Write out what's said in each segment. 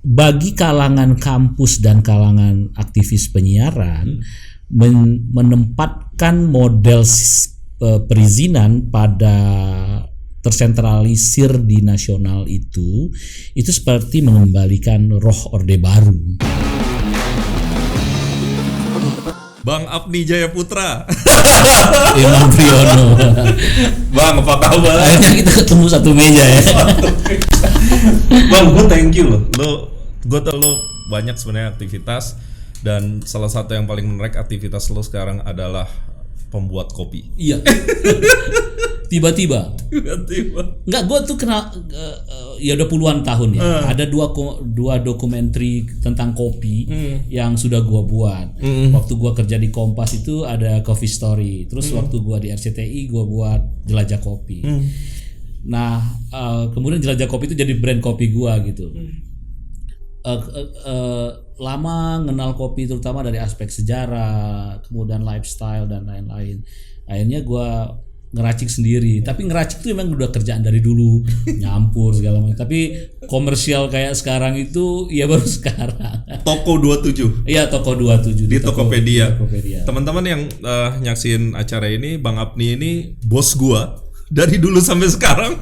bagi kalangan kampus dan kalangan aktivis penyiaran menempatkan model perizinan pada tersentralisir di nasional itu seperti mengembalikan roh Orde Baru. Bang Apni Jayaputra. Imam Priyono. Bang, apa kabar? Akhirnya kita ketemu satu meja ya. Bang, gue thank you loh. Gue tau lo banyak sebenarnya aktivitas, dan salah satu yang paling menarik aktivitas lo sekarang adalah pembuat kopi. Iya. Tiba-tiba. Enggak, gue tuh kenal ya udah puluhan tahun ya. Ada dua dokumenter tentang kopi yang sudah gue buat. Waktu gue kerja di Kompas itu ada Coffee Story. Terus waktu gue di RCTI gue buat Jelajah Kopi. Nah, kemudian Jelajah Kopi itu jadi brand kopi gue gitu. Lama kenal kopi terutama dari aspek sejarah, kemudian lifestyle dan lain-lain. Akhirnya gue ngeracik sendiri, tapi ngeracik itu memang udah kerjaan dari dulu, nyampur segala macam. Tapi komersial kayak sekarang itu ya baru sekarang. Toko 27. Iya, Toko 27 di Tokopedia. Tokopedia. Teman-teman yang nyaksin acara ini, Bang Apni ini bos gua dari dulu sampai sekarang.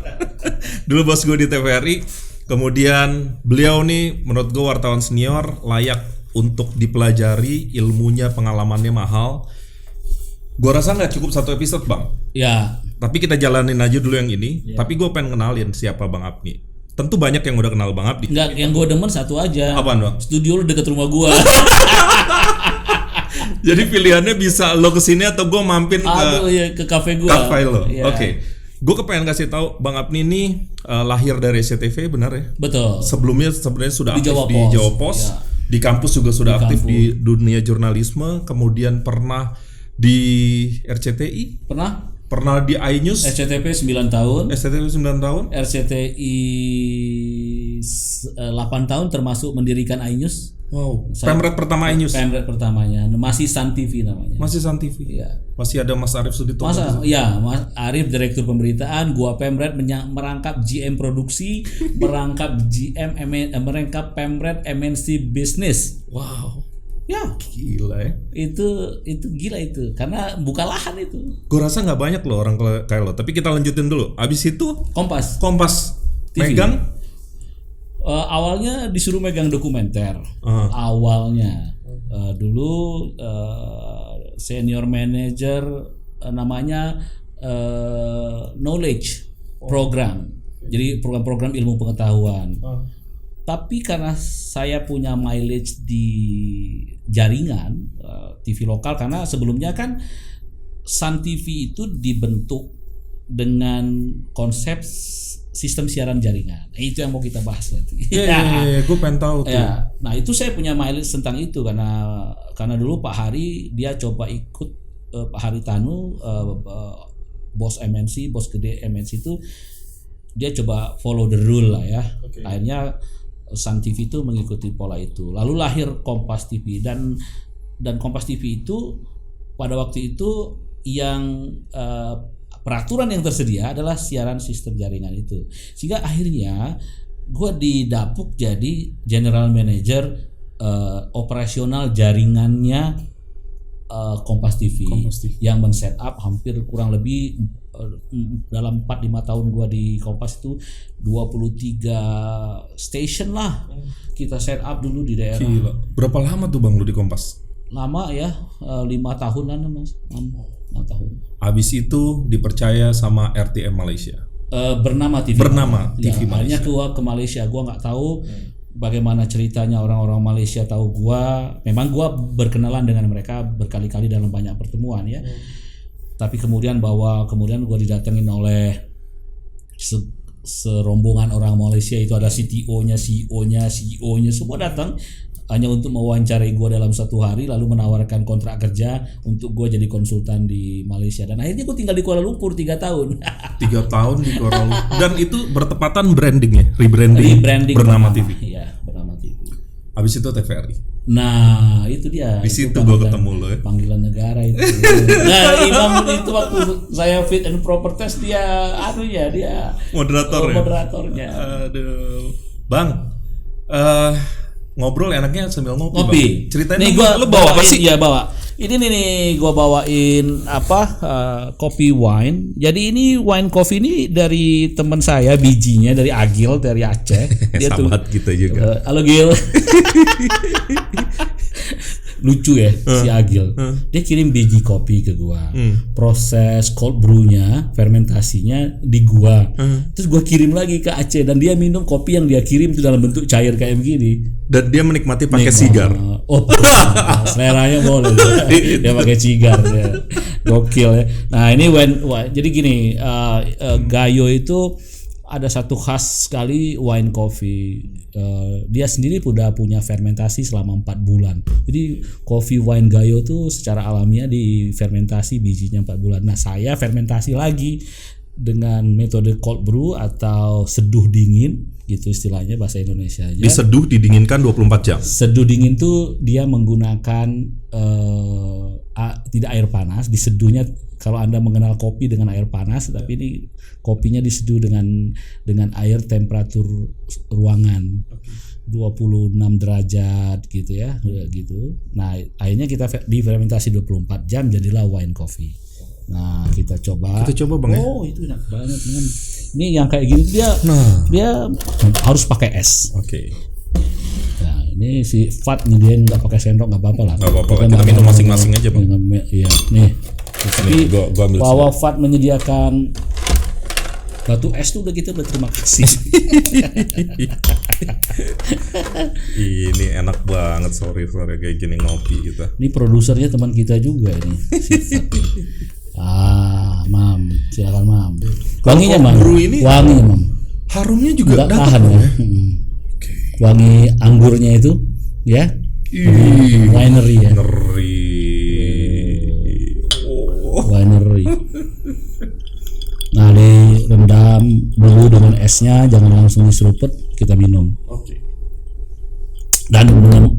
Dulu bos gua di TVRI. Kemudian beliau nih menurut gua wartawan senior, layak untuk dipelajari, ilmunya, pengalamannya mahal. Gue rasa nggak cukup satu episode, Bang. Ya. Tapi kita jalanin aja dulu yang ini. Ya. Tapi gue pengen kenalin siapa Bang Apni. Tentu banyak yang udah kenal Bang Apni. Enggak, yang gue demen satu aja. Apaan, Bang? Studio lu deket rumah gue. Jadi pilihannya bisa lo kesini atau gue mampir ke kafe gue. Kafe lo. Ya. Oke. Gue kepengen kasih tahu Bang Apni ini lahir dari SCTV, benar ya? Betul. Sebelumnya sebenarnya sudah di aktif di Jawa Pos. Ya. Di kampus juga sudah aktif di dunia jurnalisme. Kemudian pernah di RCTI? Pernah di iNews? SCTV 9 tahun. SCTV 9 tahun. RCTI 8 tahun termasuk mendirikan iNews. Wow. Pemret pertama iNews. Pemret pertamanya. Masih Sun TV namanya. Masih Sun TV. Iya. Masih ada Mas Arief Sudito. Mas Arief direktur pemberitaan, gua Pemret merangkap GM produksi, merangkap merangkap Pemret MNC Business. Wow. Ya, gila ya. Itu gila itu, karena buka lahan itu. Gue rasa nggak banyak loh orang kayak lo. Tapi kita lanjutin dulu. Abis itu Kompas TV. Megang. Awalnya disuruh megang dokumenter. Awalnya dulu senior manager namanya knowledge program. Jadi program-program ilmu pengetahuan. Tapi karena saya punya mileage di jaringan TV lokal, karena sebelumnya kan Sun TV itu dibentuk dengan konsep sistem siaran jaringan. Itu yang mau kita bahas nanti. Iya, gue pengen tahu tuh. Ya, nah itu saya punya mileage tentang itu karena dulu Pak Hari dia coba ikut Pak Hari Tanu bos MNC, bos gede MNC itu dia coba follow the rule lah ya. Okay. Akhirnya Sun TV itu mengikuti pola itu. Lalu lahir Kompas TV dan Kompas TV itu pada waktu itu yang peraturan yang tersedia adalah siaran sistem jaringan itu. Sehingga akhirnya gue didapuk jadi general manager operasional jaringannya Kompas TV yang men-set up hampir kurang lebih dalam 4-5 tahun gua di Kompas itu 23 station lah kita set up dulu di daerah. Gila. Berapa lama tuh Bang lu di Kompas? Lama ya, 5 tahunan Mas. 6 tahun. Habis itu dipercaya sama RTM Malaysia. Bernama TV. TV Malaysia. Hanya gua ke Malaysia, gua nggak tahu bagaimana ceritanya orang-orang Malaysia tahu gua. Memang gua berkenalan dengan mereka berkali-kali dalam banyak pertemuan ya. Tapi kemudian gue didatengin oleh serombongan orang Malaysia, itu ada CTO-nya, CEO-nya semua datang hanya untuk mewawancarai gue dalam 1 hari, lalu menawarkan kontrak kerja untuk gue jadi konsultan di Malaysia. Dan akhirnya gue tinggal di Kuala Lumpur 3 tahun. 3 tahun di Kuala Lumpur. Dan itu bertepatan rebranding Bernama TV. Iya, Bernama TV. Habis itu TVRI. Nah itu dia. Di situ gue ketemu lo ya. Panggilan negara itu. Nah Imam itu waktu saya fit and proper test dia moderatornya. Moderatornya. Aduh, Bang. Ngobrol enaknya sambil ngopi. Ngopi. Bang. Ceritain nih dong, gua lu bawa apa bawain- sih? Iya bawa. Ini nih gua bawain kopi wine. Jadi ini wine coffee ini dari teman saya, bijinya dari Agil dari Aceh. Dia tuh Sahabat kita juga. halo Gil. Lucu ya si Agil. Dia kirim biji kopi ke gua. Proses cold brew-nya, fermentasinya di gua. Terus gua kirim lagi ke Aceh dan dia minum kopi yang dia kirim itu dalam bentuk cair kayak begini. Dan dia menikmati pakai Nih, sigar. Oh, seleranya boleh. Dia pakai cigar ya. Gokil ya. Nah, ini jadi gini, Gayo itu ada satu khas sekali wine coffee. Dia sendiri udah punya fermentasi selama 4 bulan. Jadi coffee wine Gayo tuh secara alamiah difermentasi bijinya 4 bulan. Nah, saya fermentasi lagi dengan metode cold brew atau seduh dingin gitu istilahnya bahasa Indonesia aja. Diseduh, didinginkan 24 jam. Seduh dingin tuh dia menggunakan tidak air panas, diseduhnya kalau Anda mengenal kopi dengan air panas, tapi ini kopinya diseduh dengan air temperatur ruangan 26 derajat gitu ya, gitu. Nah, akhirnya kita difermentasi 24 jam jadilah wine coffee. Nah, kita coba. Bang ya. Oh, itu enak banget kan. Ini yang kayak gini dia harus pakai es. Oke. Nah, ini si Fat nih dia nggak pakai sendok nggak apa-apa lah. Nggak apa-apa, kita minum masing-masing aja, Bang. Iya, nih. Tapi gua ambil bahwa Fat menyediakan batu es tuh udah kita berterima kasih. Ini enak banget, sore kayak gini ngopi kita. Ini produsernya teman kita juga ini. Si Fat. Mam, silakan Mam. Wanginya Mam. Wanginya Mam. Harumnya juga Nggak dapat tahan Bang, ya. Wangi anggurnya itu, ya. Winery ya. Ngeri. Winery. Nah, direndam dulu dengan esnya, jangan langsung diseruput, kita minum. Oke. Dan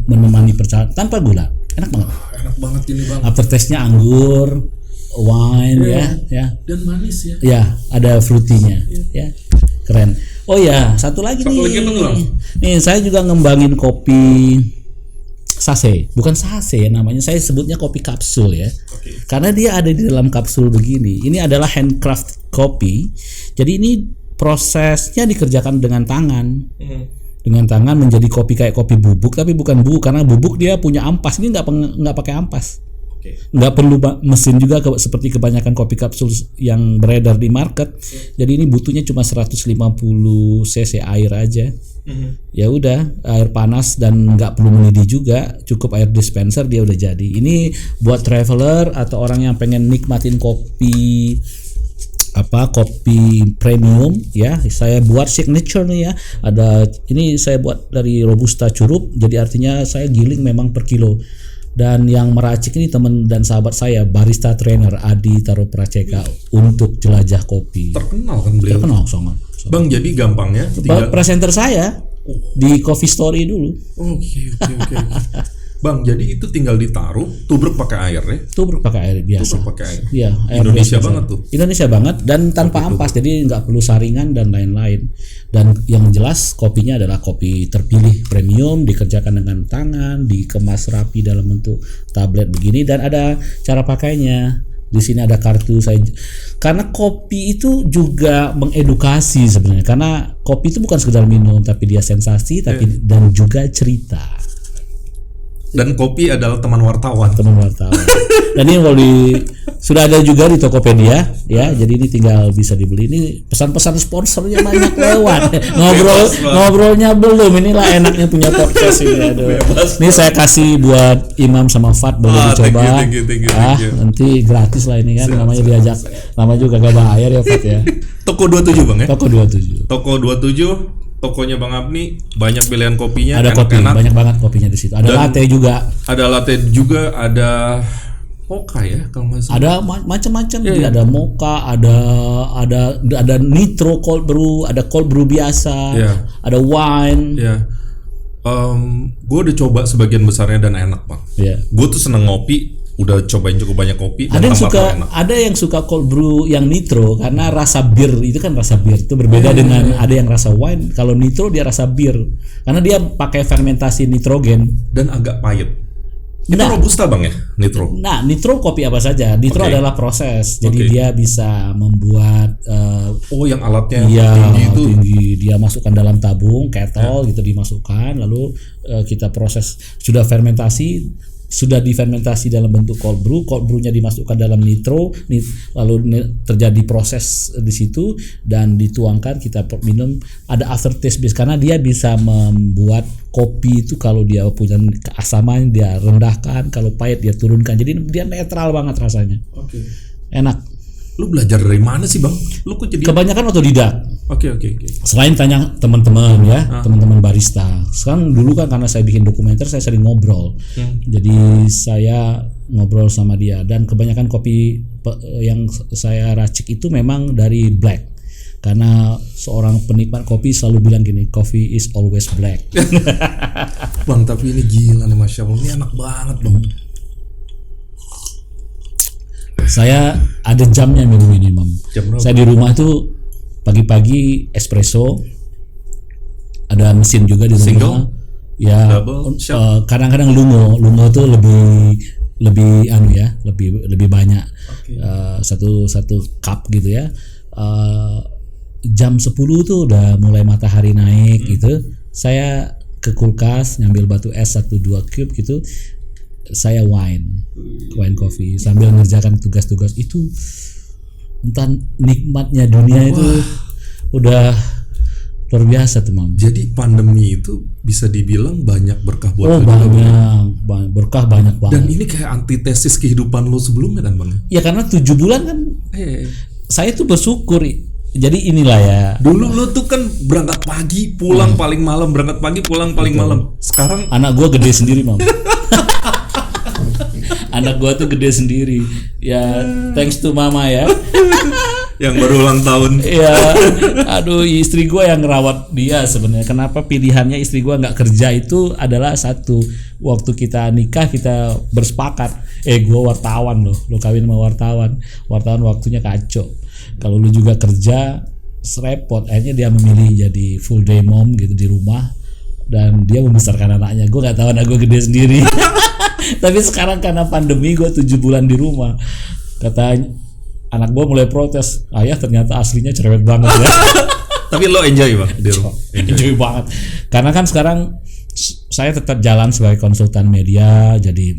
menemani percaya tanpa gula, enak banget. Enak banget ini Bang. Aftertaste-nya anggur, wine ya. Dan manis ya. Ya, ada fruity-nya, ya. Keren. Oh ya, satu lagi nih. lagi apa tuh, Bang? Nih, saya juga ngembangin kopi sase, bukan sase namanya, saya sebutnya kopi kapsul ya. Karena dia ada di dalam kapsul begini. Ini adalah handcraft kopi. Jadi ini prosesnya dikerjakan dengan tangan. Dengan tangan menjadi kopi kayak kopi bubuk, tapi bukan bubuk karena bubuk dia punya ampas. Ini nggak pakai ampas. Nggak perlu mesin juga seperti kebanyakan kopi kapsul yang beredar di market. Jadi ini butuhnya cuma 150 cc air aja. Ya udah, air panas dan nggak perlu mendidih juga, cukup air dispenser dia udah jadi. Ini buat traveler atau orang yang pengen nikmatin kopi premium ya. Saya buat signature nih ya. Ini saya buat dari robusta curup, jadi artinya saya giling memang per kilo. Dan yang meracik ini teman dan sahabat saya, barista trainer Adi Taropraceka untuk jelajah kopi. Terkenal kan beliau. Terkenal sangat. Bang, jadi gampangnya Presenter saya di Coffee Story dulu. Oke. Bang, jadi itu tinggal ditaruh, tubruk pakai air ya? Tubruk pakai air biasa. Tubruk pakai air. Iya, air Indonesia biasa. banget tuh. Indonesia banget dan tanpa ampas, jadi nggak perlu saringan dan lain-lain. Dan yang jelas kopinya adalah kopi terpilih premium, dikerjakan dengan tangan, dikemas rapi dalam bentuk tablet begini, dan ada cara pakainya. Di sini ada kartu saya. Karena kopi itu juga mengedukasi sebenarnya. Karena kopi itu bukan sekedar minum, tapi dia sensasi, tapi dan juga cerita. Dan kopi adalah teman wartawan. Dan ini sudah ada juga di Tokopedia ya. Jadi ini tinggal bisa dibeli. Ini pesan-pesan sponsornya banyak lewat. Ngobrolnya belum. Inilah enaknya punya podcast ini. Aduh. Ini saya kasih buat Imam sama Fat, boleh dicoba. Thank you. Nanti gratis lah ini kan. Namanya diajak. Nama juga gak bayar ya Fat ya. Toko 27 Bang ya? Toko 27. Toko 27. Tokonya Bang Apni, banyak pilihan kopinya, Ada kopi, enak-enak. banyak banget kopinya di situ. Ada latte juga. Ada latte juga, ada mocha ya kalau nggak salah. Ada macam-macam. Ada mocha, ada nitro cold brew, ada cold brew biasa, ada wine. Ya, gue udah coba sebagian besarnya dan enak Bang. Iya. Gue tuh seneng ngopi, udah cobain cukup banyak kopi. Ada yang suka cold brew yang nitro karena rasa bir itu kan rasa bir itu berbeda dengan ada yang rasa wine. Kalau nitro dia rasa bir karena dia pakai fermentasi nitrogen dan agak pahit. Itu robusta bang ya nitro. Nah nitro kopi apa saja. Nitro adalah proses. Jadi dia bisa membuat yang alatnya tinggi. Dia masukkan dalam tabung kettle gitu dimasukkan lalu kita proses sudah fermentasi. Sudah difermentasi dalam bentuk cold brewnya dimasukkan dalam nitro, lalu terjadi proses di situ dan dituangkan kita minum. Ada aftertaste base karena dia bisa membuat kopi itu kalau dia punya keasaman dia rendahkan, kalau pahit dia turunkan. Jadi dia netral banget rasanya. Enak. Lu belajar dari mana sih bang? Lu kok jadi kebanyakan otodidak. Oke. Selain tanya teman-teman teman-teman barista. Sekarang dulu kan karena saya bikin dokumenter saya sering ngobrol. Jadi saya ngobrol sama dia dan kebanyakan kopi yang saya racik itu memang dari black. Karena seorang penikmat kopi selalu bilang gini, coffee is always black. Bang, tapi ini gila nih, Masya Allah, ini enak banget bang. Saya ada jamnya minum ini, Mam. Saya di rumah itu pagi-pagi espresso, ada mesin juga di rumah. Single? Ya, kadang-kadang lungo itu lebih banyak. Satu cup gitu ya. Jam 10 tuh udah mulai matahari naik gitu. Saya ke kulkas ngambil batu es 1-2 cube gitu. Saya wine coffee sambil ngerjakan tugas-tugas itu. Entah nikmatnya dunia itu udah luar biasa tuh, Mam. Jadi pandemi itu bisa dibilang banyak berkah buat berkah banyak banget. Dan ini kayak antitesis kehidupan lo sebelumnya kan, Bang? Ya karena 7 bulan kan saya tuh bersyukur. Jadi inilah ya. Dulu lo tuh kan berangkat pagi, pulang paling malam, berangkat pagi, pulang paling malam. Sekarang anak gua gede sendiri, Mam. Anak gua tuh gede sendiri. Ya, thanks to mama ya. Yang baru ulang tahun. Ya, aduh, istri gua yang ngerawat dia sebenarnya. Kenapa pilihannya istri gua nggak kerja itu adalah satu. Waktu kita nikah kita bersepakat. Gua wartawan loh, lo kawin sama wartawan. Wartawan waktunya kacau. Kalau lu juga kerja serepot. Akhirnya dia memilih jadi full day mom gitu di rumah. Dan dia membesarkan anaknya. Gue nggak tahu anak gue gede sendiri. Tapi sekarang karena pandemi gue 7 bulan di rumah. Kata anak gue mulai protes. Ayah ternyata aslinya cerewet banget ya. Tapi lo enjoy bang di rumah? Enjoy banget. Karena kan sekarang saya tetap jalan sebagai konsultan media. Jadi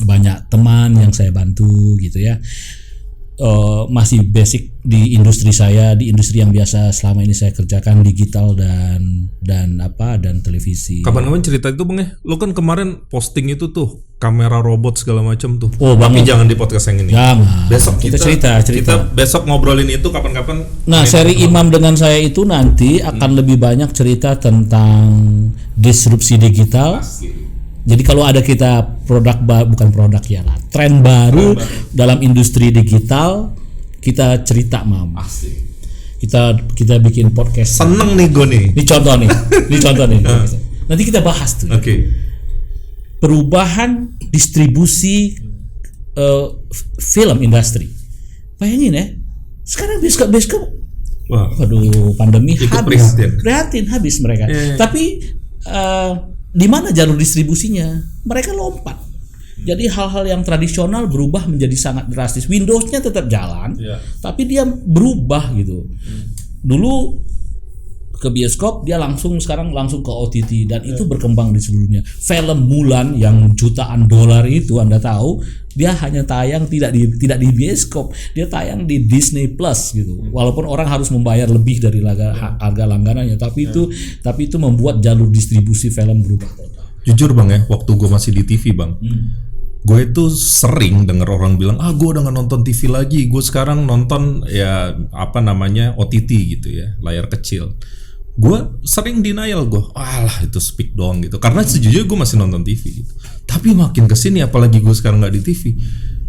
banyak teman yang saya bantu gitu ya. Masih basic di industri saya, di industri yang biasa selama ini saya kerjakan, digital dan televisi. Kapan-kapan cerita itu bang ya, lo kan kemarin posting itu tuh kamera robot segala macam tuh. Tapi jangan di podcast yang ini. Jangan. Besok kita cerita. Kita besok ngobrolin itu kapan-kapan. Nah, seri Imam dengan saya itu nanti akan lebih banyak cerita tentang disrupsi digital. Jadi kalau ada kita tren baru dalam industri digital, kita cerita, Mam. Kita bikin podcast. Seneng nih gue nih. Ini contoh nih. Nanti kita bahas tuh. Perubahan distribusi film industri. Bayangin ya. Sekarang bioskop. Waduh, pandemi habis. Prihatin habis mereka. Tapi di mana jalur distribusinya? Mereka lompat. Jadi hal-hal yang tradisional berubah menjadi sangat drastis. Windows-nya tetap jalan, tapi dia berubah gitu. Dulu ke bioskop, dia sekarang langsung ke OTT dan itu berkembang di seluruh dunia. Film Mulan yang jutaan dolar itu Anda tahu, dia hanya tayang tidak di bioskop, dia tayang di Disney Plus gitu. Walaupun orang harus membayar lebih dari harga langganannya, tapi itu membuat jalur distribusi film berubah total. Jujur bang ya, waktu gue masih di TV bang, gue itu sering denger orang bilang, gue udah nggak nonton TV lagi, gue sekarang nonton OTT gitu ya, layar kecil. Gue sering denial itu speak doang gitu, karena sejujurnya gue masih nonton TV gitu. Tapi makin kesini apalagi gue sekarang nggak di TV,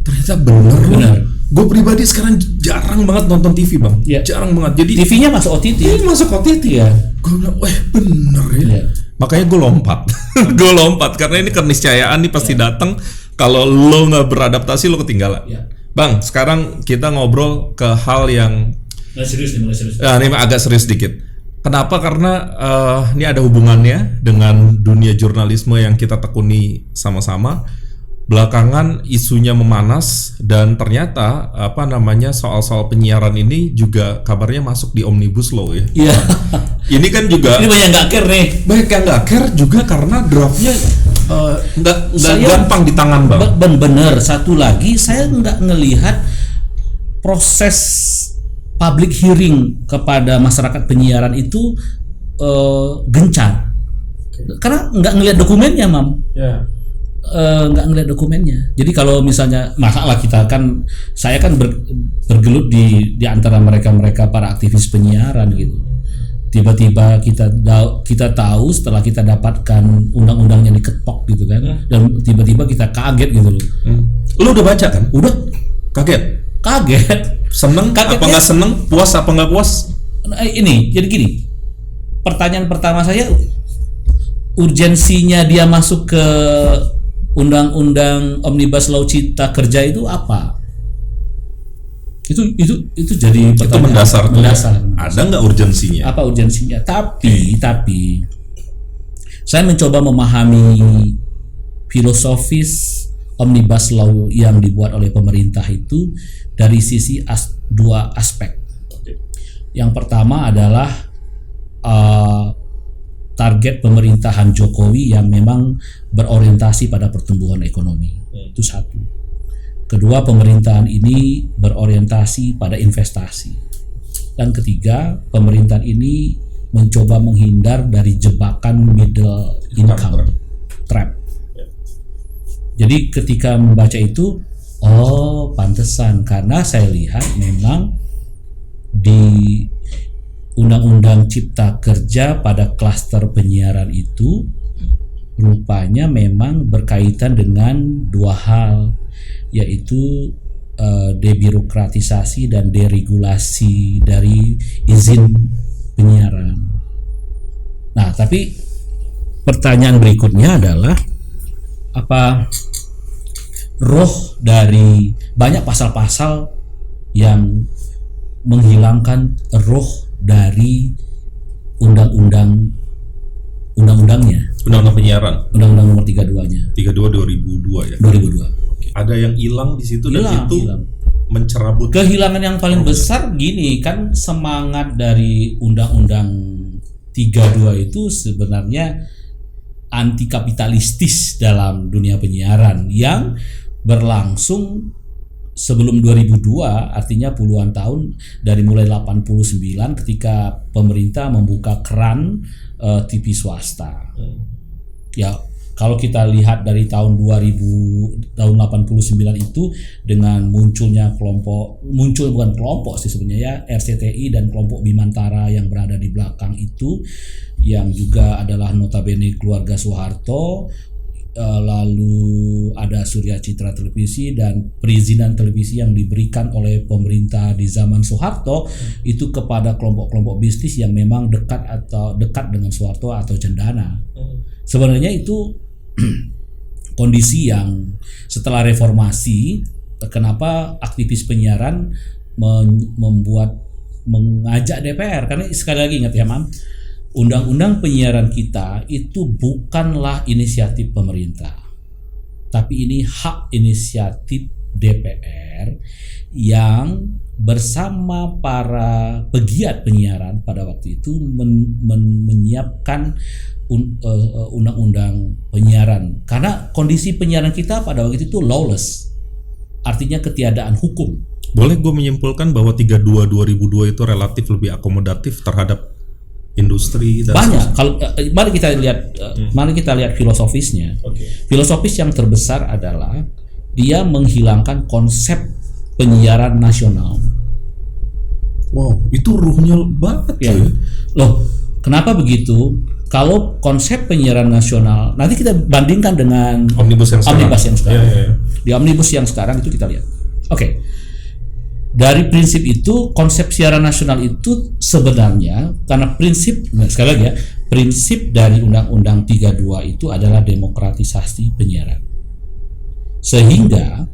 ternyata bener. Gue pribadi sekarang jarang banget nonton TV bang, jarang banget. Jadi TV-nya masuk OTT. Masuk OTT ya. Gue bilang, bener ya. Makanya gue lompat, karena ini keniscayaan nih pasti datang. Kalau lo nggak beradaptasi lo ketinggalan. Ya. Bang, sekarang kita ngobrol ke hal yang Mulai serius. nah, ini agak serius dikit. Kenapa? Karena ini ada hubungannya dengan dunia jurnalisme yang kita tekuni sama-sama. Belakangan isunya memanas dan ternyata soal-soal penyiaran ini juga kabarnya masuk di Omnibus Law ya. Iya. Ini kan juga Ini banyak nggak care nih. banyak yang nggak care juga karena draftnya nggak gampang di tangan bang. Bener. Satu lagi, saya nggak ngelihat proses public hearing kepada masyarakat penyiaran itu gencar. Karena nggak ngelihat dokumennya, Mam. Ya. Nggak ngelihat dokumennya. Jadi kalau misalnya masalah kita kan, saya kan bergelut di antara mereka para aktivis penyiaran gitu. Tiba-tiba kita tahu setelah kita dapatkan undang-undangnya diketok gitu kan, dan tiba-tiba kita kaget gitu loh. Lu udah baca kan? Udah Kaget. Seneng? Kagetnya, apa nggak seneng? Puas apa nggak puas? Ini jadi gini. Pertanyaan pertama saya, urgensinya dia masuk ke Undang-Undang Omnibus Law Cipta Kerja itu apa? Itu jadi Itu mendasar. Ada nggak urgensinya? Apa urgensinya? Tapi saya mencoba memahami filosofis Omnibus Law yang dibuat oleh pemerintah itu dari sisi dua aspek. Yang pertama adalah target pemerintahan Jokowi yang memang berorientasi pada pertumbuhan ekonomi. Itu satu. Kedua, pemerintahan ini berorientasi pada investasi. Dan ketiga, pemerintahan ini mencoba menghindar dari jebakan middle income trap. Jadi ketika membaca itu, pantesan, karena saya lihat memang di Undang-Undang Cipta Kerja pada klaster penyiaran itu rupanya memang berkaitan dengan dua hal, yaitu debirokratisasi dan deregulasi dari izin penyiaran. Nah, tapi pertanyaan berikutnya adalah apa roh dari banyak pasal-pasal yang menghilangkan roh dari undang-undangnya. Undang-undang penyiaran. Undang-undang nomor 32-nya. 32 2002 ya. 2002. Ada yang hilang di situ dan itu Hilang. mencerabut. Kehilangan yang paling besar gini kan, semangat dari undang-undang 32 itu sebenarnya anti kapitalistis dalam dunia penyiaran yang berlangsung sebelum 2002, artinya puluhan tahun, dari mulai 89 ketika pemerintah membuka keran TV swasta. Ya, kalau kita lihat dari tahun 89 itu dengan bukan kelompok sih sebenarnya ya, RCTI dan kelompok Bimantara yang berada di belakang itu, yang juga adalah notabene keluarga Soeharto. Lalu ada Surya Citra Televisi dan perizinan televisi yang diberikan oleh pemerintah di zaman Soeharto itu kepada kelompok-kelompok bisnis yang memang dekat dengan Soeharto atau Cendana. Sebenarnya itu kondisi yang setelah reformasi, kenapa aktivis penyiaran mengajak DPR, karena sekali lagi ingat ya Mam, Undang-undang penyiaran kita itu bukanlah inisiatif pemerintah, tapi ini hak inisiatif DPR yang bersama para pegiat penyiaran pada waktu itu menyiapkan undang-undang penyiaran, karena kondisi penyiaran kita pada waktu itu lawless, artinya ketiadaan hukum. Boleh gue menyimpulkan bahwa 32 2002 itu relatif lebih akomodatif terhadap industri dan banyak. Kalau mari kita lihat filosofisnya. Filosofis yang terbesar adalah dia menghilangkan konsep penyiaran nasional. Wow, itu ruhnya banget ya. Loh, kenapa begitu? Kalau konsep penyiaran nasional, nanti kita bandingkan dengan Omnibus yang sekarang. Ya. Di Omnibus yang sekarang itu kita lihat. Oke. Dari prinsip itu, konsep siaran nasional itu sebenarnya karena sekali lagi ya, prinsip dari Undang-Undang 32 itu adalah demokratisasi penyiaran. sehingga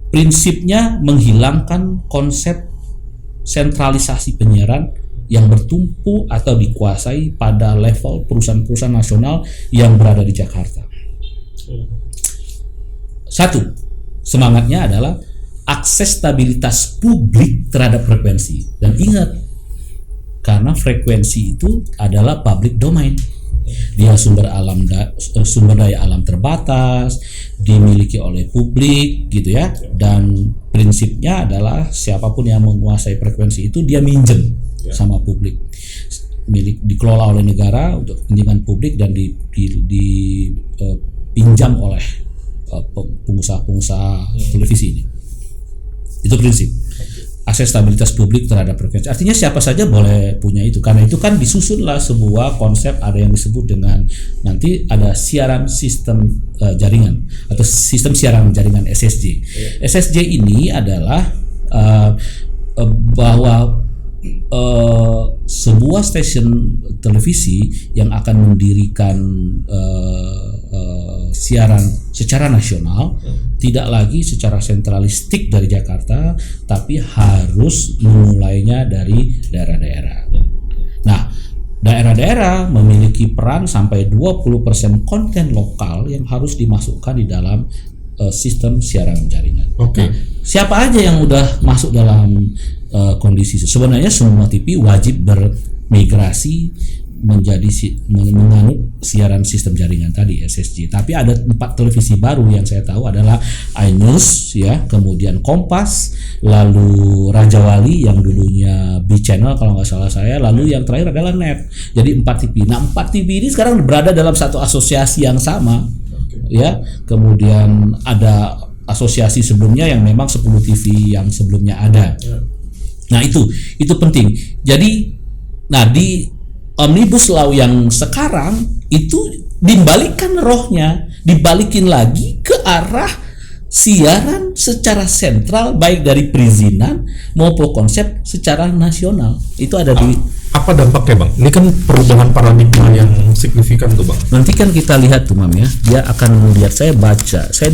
prinsipnya menghilangkan konsep sentralisasi penyiaran yang bertumpu atau dikuasai pada level perusahaan-perusahaan nasional yang berada di Jakarta. Satu, semangatnya adalah akses stabilitas publik terhadap frekuensi. Dan ingat, karena frekuensi itu adalah public domain. Dia sumber daya alam terbatas, dimiliki oleh publik gitu ya. Dan prinsipnya adalah siapapun yang menguasai frekuensi itu dia minjem sama publik. Dikelola oleh negara untuk kepentingan publik dan dipinjam oleh pengusaha-pengusaha televisi ini. Itu prinsip akses stabilitas publik terhadap frekuensi. Artinya siapa saja boleh punya itu. Karena itu kan disusunlah sebuah konsep, ada yang disebut dengan nanti ada siaran sistem jaringan atau sistem siaran jaringan SSJ. SSJ ini adalah bahwa sebuah stasiun televisi yang akan mendirikan siaran secara nasional tidak lagi secara sentralistik dari Jakarta, tapi harus memulainya dari daerah-daerah. Nah, daerah-daerah memiliki peran sampai 20% konten lokal yang harus dimasukkan di dalam sistem siaran jaringan. Oke. Nah, siapa aja yang udah masuk dalam kondisi itu? Sebenarnya semua TV wajib bermigrasi menjadi menganut siaran sistem jaringan tadi SSJ. Tapi ada 4 televisi baru yang saya tahu adalah iNews ya, kemudian Kompas, lalu Raja Wali yang dulunya B Channel kalau nggak salah saya, lalu yang terakhir adalah Net. Jadi 4 TV. Nah, 4 TV ini sekarang berada dalam satu asosiasi yang sama. Ya, kemudian ada asosiasi sebelumnya yang memang 10 TV yang sebelumnya ada. Nah, itu penting. Jadi di Omnibus Law yang sekarang itu dibalikan rohnya, dibalikin lagi ke arah siaran secara sentral baik dari perizinan maupun konsep secara nasional. Itu ada di apa dampaknya, Bang? Ini kan perubahan paradigma yang signifikan tuh, Bang. Nanti kan kita lihat tuh, Mam ya. Dia akan melihat, saya baca. Saya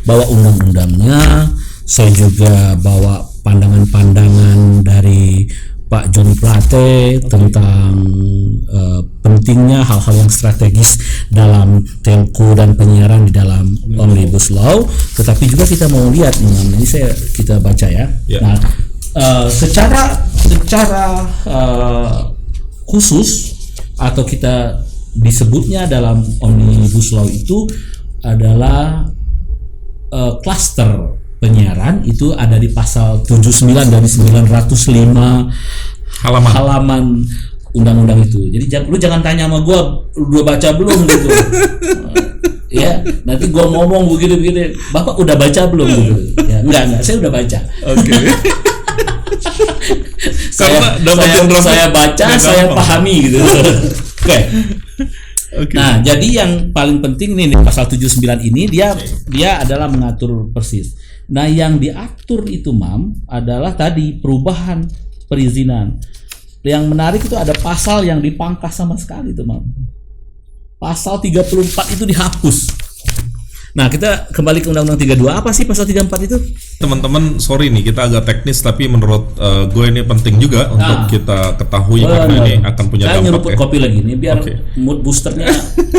bawa undang-undangnya, saya juga bawa pandangan-pandangan dari Pak Joni Plate tentang pentingnya hal-hal yang strategis dalam telco dan penyiaran di dalam Omnibus Law. Tetapi juga kita mau lihat, ini kita baca ya. Nah, secara khusus atau kita disebutnya dalam Omnibus Law itu adalah klaster penyiaran itu ada di pasal 79 dari 905 halaman undang-undang itu. Jadi lu jangan tanya sama gua, lu baca belum gitu. Ya, nanti gua ngomong begini-begini, Bapak udah baca belum gitu. Ya, enggak, saya udah baca. Oke. saya baca, saya pahami gitu. Oke. Nah, jadi yang paling penting nih di pasal 79 ini dia adalah mengatur persis. Nah, yang diatur itu, Mam, adalah tadi perubahan perizinan. Yang menarik itu ada pasal yang dipangkas sama sekali tuh, Mam. Pasal 34 itu dihapus. Nah, kita kembali ke Undang-Undang 32. Apa sih pasal 34 itu? Teman-teman, sorry nih, kita agak teknis, tapi menurut gue ini penting juga untuk kita ketahui karena ini akan punya dampak. Saya nyeruput kopi lagi nih biar mood boosternya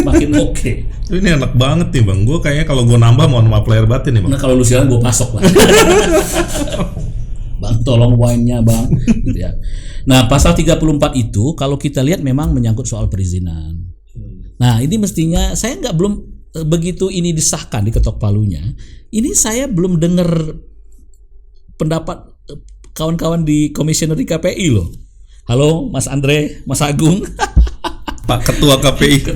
makin oke. Ini enak banget nih, Bang. Gue kayaknya kalau gue nambah mohon maaf lahir batin nih, Bang. Nah, kalau lu siaran gue pasok lah. Bang, tolong wine-nya, Bang. Gitu ya. Nah, pasal 34 itu kalau kita lihat memang menyangkut soal perizinan. Nah, ini mestinya saya belum begitu ini disahkan di ketok palunya, ini saya belum dengar pendapat kawan-kawan di komisioner di KPI loh. Halo Mas Andre, Mas Agung. Pak Ketua KPI.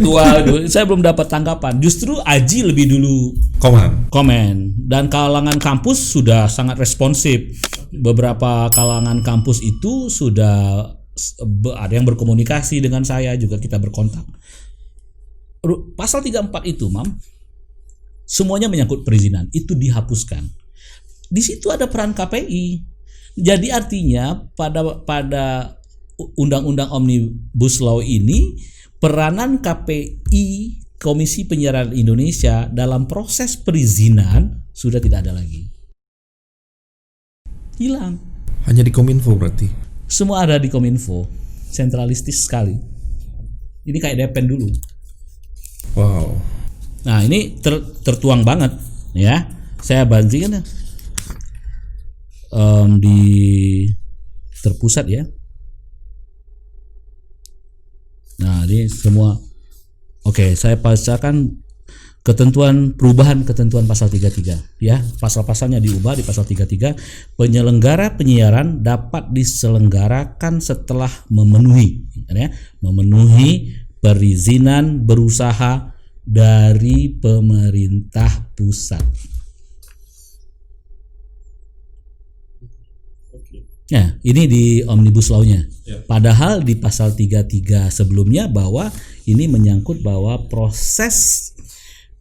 Saya belum dapat tanggapan. Justru Aji lebih dulu komen. Dan kalangan kampus sudah sangat responsif. Beberapa kalangan kampus itu sudah ada yang berkomunikasi dengan saya, juga kita berkontak. Pasal 34 itu, Mam, semuanya menyangkut perizinan, itu dihapuskan. Di situ ada peran KPI. Jadi artinya pada Undang-Undang Omnibus Law ini peranan KPI Komisi Penyiaran Indonesia dalam proses perizinan sudah tidak ada lagi. Hilang. Hanya di Kominfo berarti. Semua ada di Kominfo. Sentralistis sekali. Ini kayak Depen dulu. Wow. Nah, ini tertuang banget ya. Saya bandingkan di terpusat ya. Nah, ini semua. Oke, saya bacakan perubahan ketentuan pasal 33 ya. Pasal-pasalnya diubah di pasal 33. Penyelenggara penyiaran dapat diselenggarakan setelah memenuhi perizinan berusaha dari pemerintah pusat. Nah, ini di Omnibus Law-nya. Padahal di pasal 33 sebelumnya bahwa ini menyangkut bahwa proses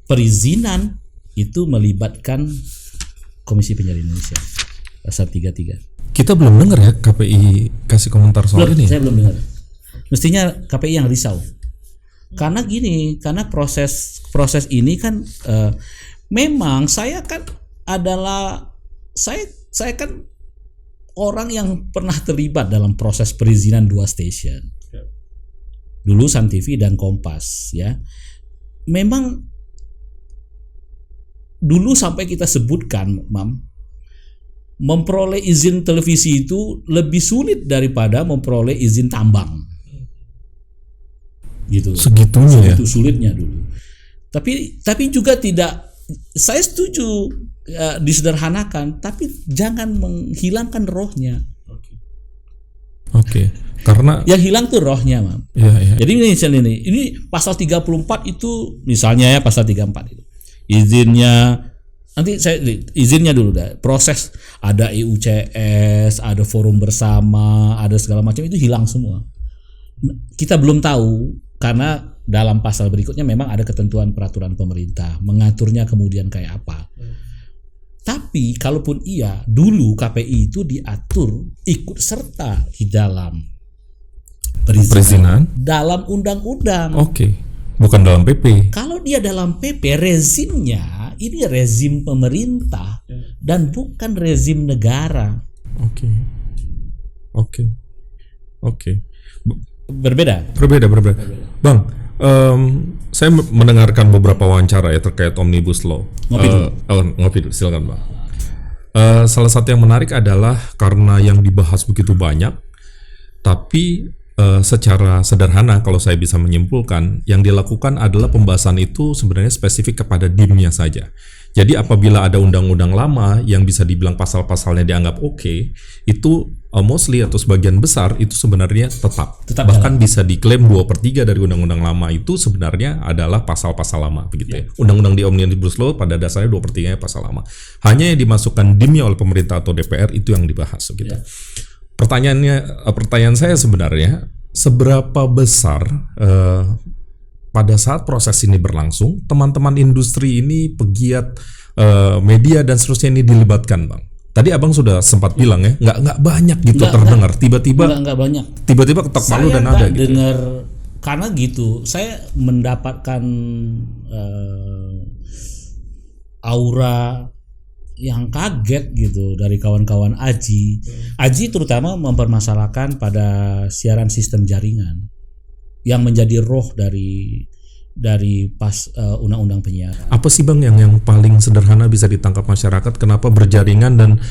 perizinan itu melibatkan Komisi Penyiaran Indonesia. Pasal 33. Kita belum dengar ya KPI kasih komentar soal ini. Saya belum dengar. Mestinya KPI yang risau. Karena gini, karena proses ini kan memang saya kan adalah saya kan orang yang pernah terlibat dalam proses perizinan 2 stasiun. Dulu Sun TV dan Kompas ya. Memang dulu sampai kita sebutkan, memperoleh izin televisi itu lebih sulit daripada memperoleh izin tambang. Gitu. Segitunya ya. Segitu sulitnya dulu. Tapi juga tidak, saya setuju disederhanakan, tapi jangan menghilangkan rohnya. Oke. Karena yang hilang tuh rohnya, Ya. Jadi ini pasal 34 itu misalnya ya, pasal 34 itu. Izinnya nanti saya izinnya dulu dah. Proses ada EUCS, ada forum bersama, ada segala macam itu hilang semua. Kita belum tahu karena dalam pasal berikutnya memang ada ketentuan peraturan pemerintah mengaturnya kemudian kayak apa. Tapi kalaupun iya, dulu KPI itu diatur ikut serta di dalam perizinan dalam undang-undang. Oke. Bukan dalam PP. Kalau dia dalam PP, rezimnya ini rezim pemerintah dan bukan rezim negara. Oke. Berbeda. Bang, saya mendengarkan beberapa wawancara ya terkait Omnibus Law. Ngopi dulu, silakan Bang. Salah satu yang menarik adalah karena yang dibahas begitu banyak, tapi secara sederhana kalau saya bisa menyimpulkan, yang dilakukan adalah pembahasan itu sebenarnya spesifik kepada DIM-nya saja. Jadi apabila ada undang-undang lama yang bisa dibilang pasal-pasalnya dianggap oke, itu mostly atau sebagian besar itu sebenarnya tetap bahkan bisa diklaim 2/3 dari undang-undang lama itu sebenarnya adalah pasal-pasal lama begitu ya. Undang-undang di Omnibus Law pada dasarnya 2/3-nya pasal lama. Hanya yang dimasukkan DIM-nya oleh pemerintah atau DPR itu yang dibahas gitu. Pertanyaan saya sebenarnya, seberapa besar pada saat proses ini berlangsung, teman-teman industri ini, pegiat media dan seterusnya ini dilibatkan, Bang? Tadi Abang sudah sempat bilang ya, nggak banyak gitu terdengar. Tiba-tiba nggak banyak. Tiba-tiba ketok palu dan ada gitu. Dengar karena gitu, saya mendapatkan aura yang kaget gitu dari kawan-kawan Aji. Aji terutama mempermasalahkan pada siaran sistem jaringan yang menjadi roh dari undang-undang penyiaran. Apa sih Bang yang paling sederhana bisa ditangkap masyarakat? Kenapa berjaringan dan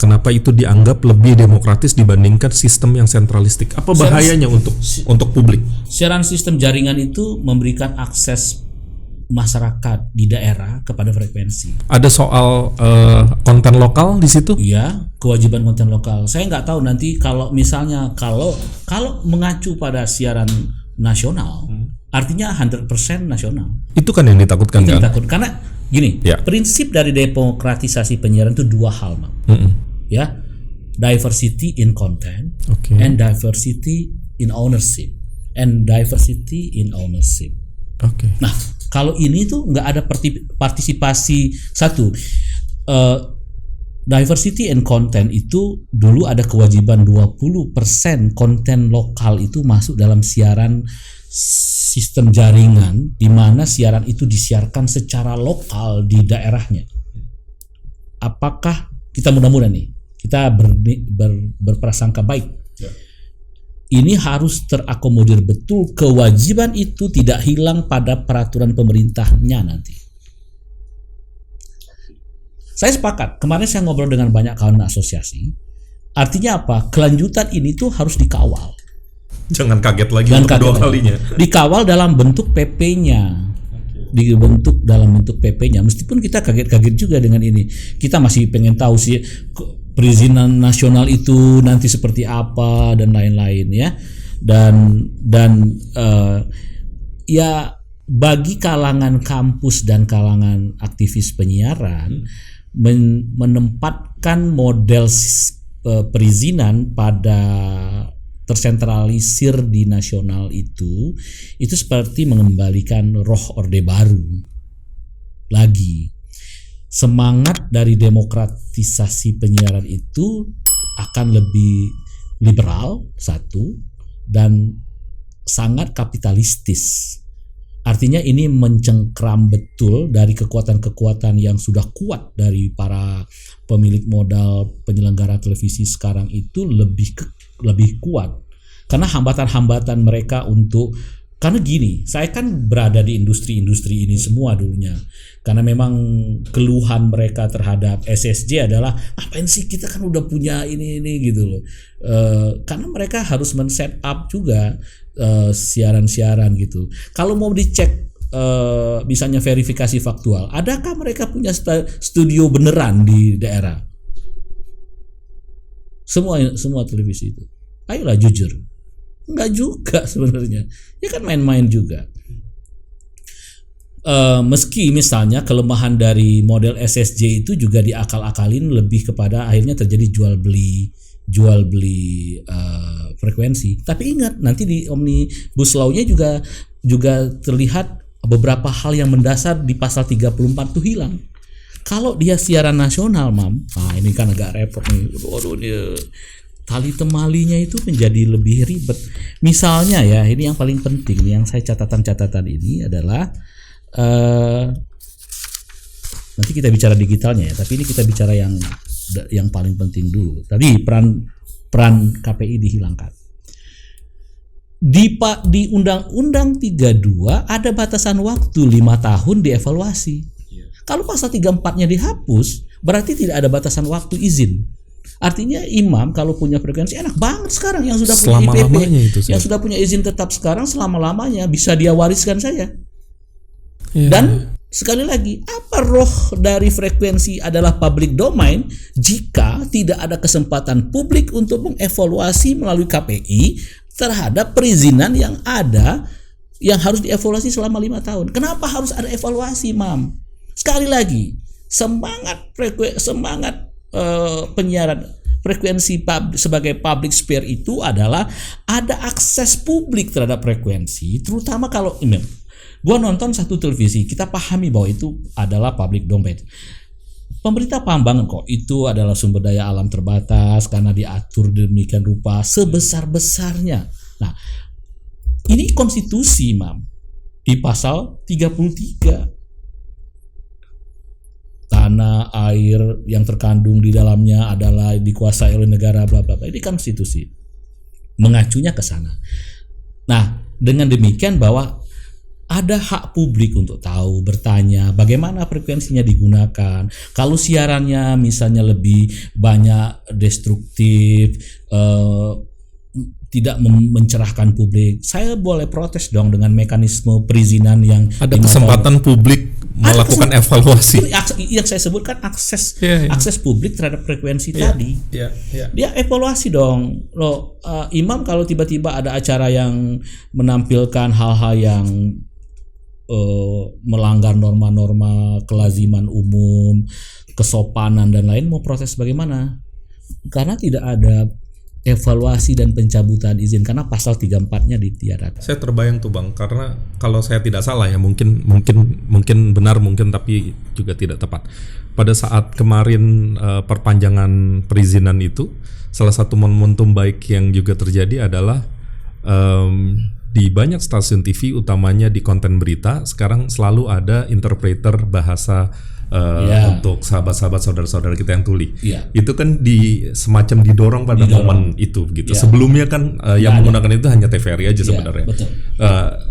kenapa itu dianggap lebih demokratis dibandingkan sistem yang sentralistik? Apa bahayanya untuk publik? Siaran sistem jaringan itu memberikan akses masyarakat di daerah kepada frekuensi. Ada soal konten lokal di situ? Iya, kewajiban konten lokal. Saya nggak tahu nanti kalau misalnya kalau mengacu pada siaran nasional, artinya 100% nasional. Itu kan yang ditakutkan kan? Karena gini, prinsip dari demokratisasi penyiaran itu 2 hal, Bang. Ya, diversity in content and diversity in ownership. Nah, kalau ini tuh nggak ada partisipasi. Satu, diversity and content itu dulu ada kewajiban 20% konten lokal itu masuk dalam siaran sistem jaringan, di mana siaran itu disiarkan secara lokal di daerahnya. Apakah kita mudah-mudahan nih kita berprasangka baik, ini harus terakomodir betul, kewajiban itu tidak hilang pada peraturan pemerintahnya nanti. Saya sepakat, kemarin saya ngobrol dengan banyak kawan asosiasi. Artinya apa? Kelanjutan ini tuh harus dikawal. Jangan kaget lagi untuk kedua kalinya. Dikawal dalam bentuk PP-nya. Dibentuk dalam bentuk PP-nya. Meskipun kita kaget-kaget juga dengan ini. Kita masih pengen tahu sih perizinan nasional itu nanti seperti apa dan lain-lain ya. Dan ya bagi kalangan kampus dan kalangan aktivis penyiaran menempatkan model perizinan pada tersentralisir di nasional itu seperti mengembalikan roh Orde Baru lagi. Semangat dari demokratisasi penyiaran itu akan lebih liberal satu dan sangat kapitalistis. Artinya ini mencengkram betul dari kekuatan-kekuatan yang sudah kuat dari para pemilik modal penyelenggara televisi sekarang itu lebih kuat. Karena hambatan-hambatan mereka karena gini, saya kan berada di industri-industri ini semua dulunya. Karena memang keluhan mereka terhadap SSJ adalah apain sih kita kan udah punya ini gitu loh. Karena mereka harus men-set up juga siaran-siaran gitu. Kalau mau dicek misalnya verifikasi faktual, adakah mereka punya studio beneran di daerah? Semua televisi itu. Ayolah jujur. Enggak juga sebenarnya. Ya kan main-main juga. Meski misalnya kelemahan dari model SSJ itu juga diakal-akalin lebih kepada akhirnya terjadi jual beli frekuensi. Tapi ingat nanti di Omnibus Law-nya juga terlihat beberapa hal yang mendasar di pasal 34 itu hilang. Kalau dia siaran nasional, ini kan agak repot nih. Waduh, tali temalinya itu menjadi lebih ribet. Misalnya ya, ini yang paling penting, yang saya catatan ini adalah nanti kita bicara digitalnya ya, tapi ini kita bicara yang paling penting dulu. Tadi peran KPI dihilangkan. Di Undang-Undang 32 ada batasan waktu 5 tahun dievaluasi. Kalau pasal 34-nya dihapus, berarti tidak ada batasan waktu izin. Artinya imam kalau punya frekuensi enak banget sekarang yang sudah punya IPP, yang sudah punya izin tetap sekarang selama-lamanya bisa dia wariskan saya. Dan sekali lagi, apa roh dari frekuensi adalah public domain jika tidak ada kesempatan publik untuk mengevaluasi melalui KPI terhadap perizinan yang ada yang harus dievaluasi selama 5 tahun. Kenapa harus ada evaluasi, Mam? Sekali lagi, semangat penyiaran frekuensi sebagai public sphere itu adalah ada akses publik terhadap frekuensi, terutama kalau gua nonton satu televisi, kita pahami bahwa itu adalah public domain. Pemerintah paham banget kok itu adalah sumber daya alam terbatas karena diatur demikian rupa sebesar-besarnya. Nah, ini konstitusi, Mam, di pasal 33. Tanah, air yang terkandung di dalamnya adalah dikuasai oleh negara bla bla bla. Ini kan konstitusi. Mengacunya ke sana. Nah, dengan demikian bahwa ada hak publik untuk tahu, bertanya bagaimana frekuensinya digunakan. Kalau siarannya misalnya lebih banyak destruktif, tidak mencerahkan publik, saya boleh protes dong dengan mekanisme perizinan yang ada kesempatan publik melakukan evaluasi. Yang saya sebutkan akses publik terhadap frekuensi tadi. Dia evaluasi dong. Loh, imam kalau tiba-tiba ada acara yang menampilkan hal-hal yang melanggar norma-norma kelaziman umum, kesopanan dan lain, mau proses bagaimana? Karena tidak ada evaluasi dan pencabutan izin karena pasal 34-nya ditiadakan. Saya terbayang tuh Bang, karena kalau saya tidak salah ya, mungkin benar mungkin tapi juga tidak tepat. Pada saat kemarin perpanjangan perizinan itu, salah satu momentum baik yang juga terjadi adalah di banyak stasiun TV, utamanya di konten berita, sekarang selalu ada interpreter bahasa untuk sahabat-sahabat, saudara-saudara kita yang tuli. Itu kan semacam didorong pada momen itu gitu. Sebelumnya kan yang menggunakan itu hanya TVRI aja sebenarnya. Betul.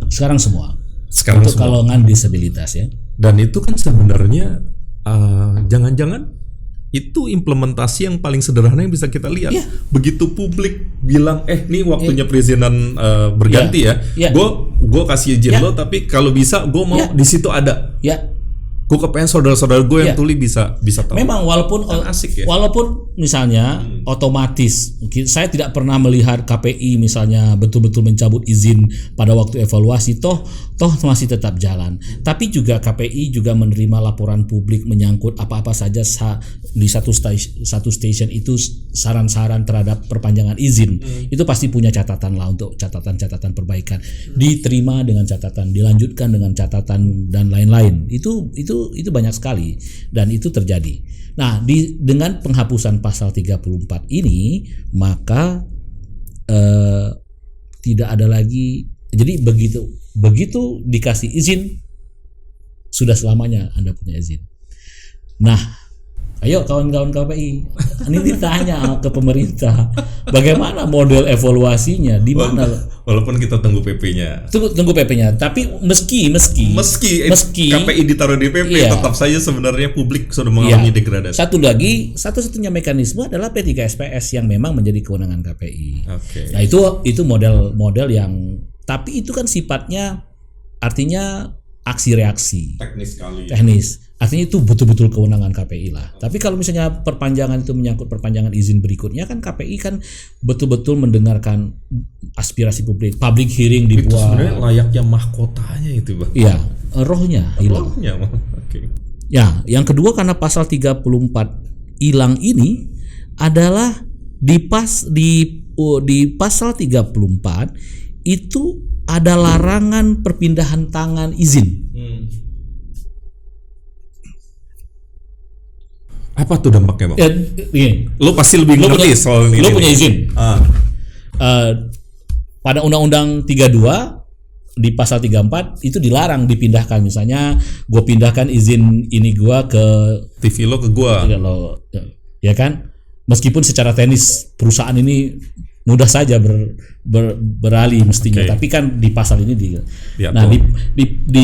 Sekarang semua. Sekarang untuk semua. golongan disabilitas ya. Dan itu kan sebenarnya jangan-jangan itu implementasi yang paling sederhana yang bisa kita lihat. Begitu publik bilang, nih waktunya perizinan berganti gue kasih izin lo, tapi kalau bisa gue mau di situ ada. Gue kepengen saudara-saudara gue yang tuli bisa tahu. Memang walaupun kan asik ya. Walaupun misalnya otomatis saya tidak pernah melihat KPI misalnya betul-betul mencabut izin pada waktu evaluasi, toh masih tetap jalan. Tapi juga KPI juga menerima laporan publik menyangkut apa-apa saja di satu station itu, saran-saran terhadap perpanjangan izin. Itu pasti punya catatan lah, untuk catatan perbaikan. Diterima dengan catatan, dilanjutkan dengan catatan dan lain-lain. Itu banyak sekali dan itu terjadi. Nah, dengan penghapusan pasal 34 ini, maka tidak ada lagi. Jadi begitu dikasih izin, sudah selamanya Anda punya izin. Nah, ayo kawan-kawan KPI, ini ditanya ke pemerintah, bagaimana model evaluasinya, di mana? Walaupun kita tunggu PP-nya. Tunggu PP-nya, tapi meski KPI ditaruh di PP, tetap saja sebenarnya publik sudah mengalami degradasi. Satu-satunya mekanisme adalah P3SPS yang memang menjadi kewenangan KPI. Nah, itu model yang, tapi itu kan sifatnya artinya aksi reaksi. Teknis. Artinya itu betul-betul kewenangan KPI lah. Tapi kalau misalnya perpanjangan itu menyangkut perpanjangan izin berikutnya, kan KPI kan betul-betul mendengarkan aspirasi publik. Public hearing dibuat. Itu sebenarnya layaknya mahkotanya itu, Bang. Iya, rohnya hilang. Ya, yang kedua karena pasal 34 hilang ini adalah di pasal 34 itu ada larangan perpindahan tangan izin. Apa tuh dampaknya, Bang? Lo pasti lebih ngerti soal ini. Lo punya izin. Pada Undang-Undang 32 di pasal 34 itu dilarang dipindahkan. Misalnya gue pindahkan izin ini gue ke TV lo ke gue. Ya kan? Meskipun secara teknis perusahaan ini mudah saja beralih mestinya, tapi kan di pasal ini di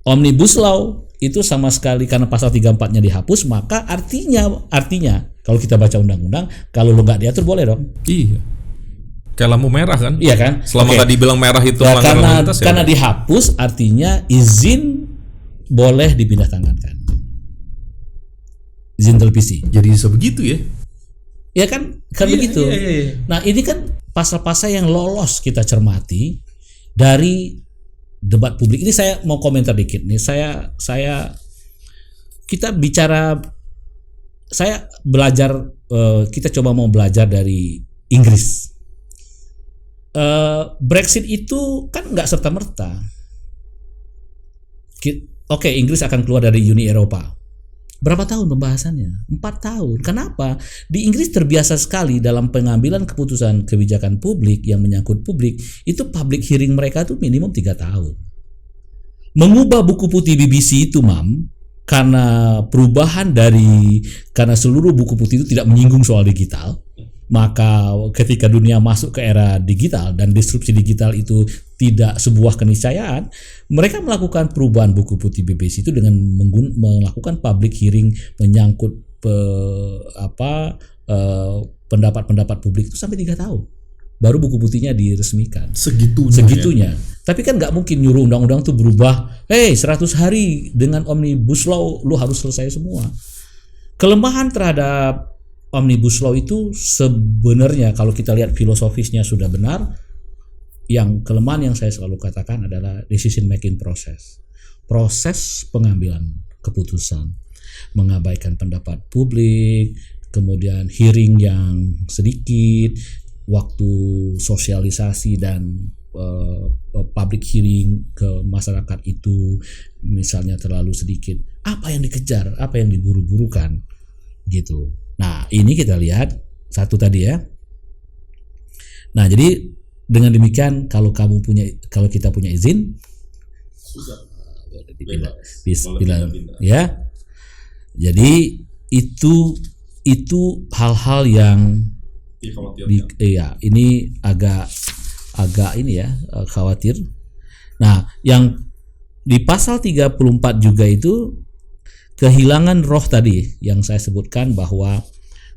Omnibus Law itu sama sekali, karena pasal 34-nya dihapus, maka artinya kalau kita baca undang-undang, kalau lo nggak diatur boleh dong. Iya. Kayak lampu merah kan? Iya kan? Selama tadi bilang merah itu melanggar lalu lintas karena dihapus, artinya izin boleh dipindah tangankan. Izin televisi. Jadi bisa begitu ya? Ya kan begitu. Iya. Nah, ini kan pasal-pasal yang lolos kita cermati dari debat publik. Ini saya mau komentar dikit nih. Kita coba mau belajar dari Inggris. Brexit itu kan nggak serta-merta. Inggris akan keluar dari Uni Eropa. Berapa tahun pembahasannya? 4 tahun. Kenapa? Di Inggris terbiasa sekali dalam pengambilan keputusan kebijakan publik yang menyangkut publik, itu public hearing mereka tuh minimum 3 tahun. Mengubah buku putih BBC itu, karena karena seluruh buku putih itu tidak menyinggung soal digital, maka ketika dunia masuk ke era digital dan disrupsi digital itu tidak sebuah keniscayaan, mereka melakukan perubahan buku putih BBC itu dengan melakukan public hearing menyangkut pendapat publik itu sampai 3 tahun. Baru buku putihnya diresmikan. Segitunya. Tapi kan nggak mungkin nyuruh undang-undang itu berubah. 100 hari dengan Omnibus Law lu harus selesai semua. Kelemahan terhadap Omnibus Law itu sebenarnya kalau kita lihat filosofisnya sudah benar. Yang kelemahan yang saya selalu katakan adalah decision making proses pengambilan keputusan, mengabaikan pendapat publik, kemudian hearing yang sedikit, waktu sosialisasi dan public hearing ke masyarakat itu misalnya terlalu sedikit, apa yang dikejar, apa yang diburu-burukan gitu. Nah, ini kita lihat satu tadi ya. Nah, jadi dengan demikian kalau kita punya izin bila ya. Jadi itu hal-hal yang ini agak ini ya, khawatir. Nah, yang di pasal 34 juga itu kehilangan roh tadi yang saya sebutkan, bahwa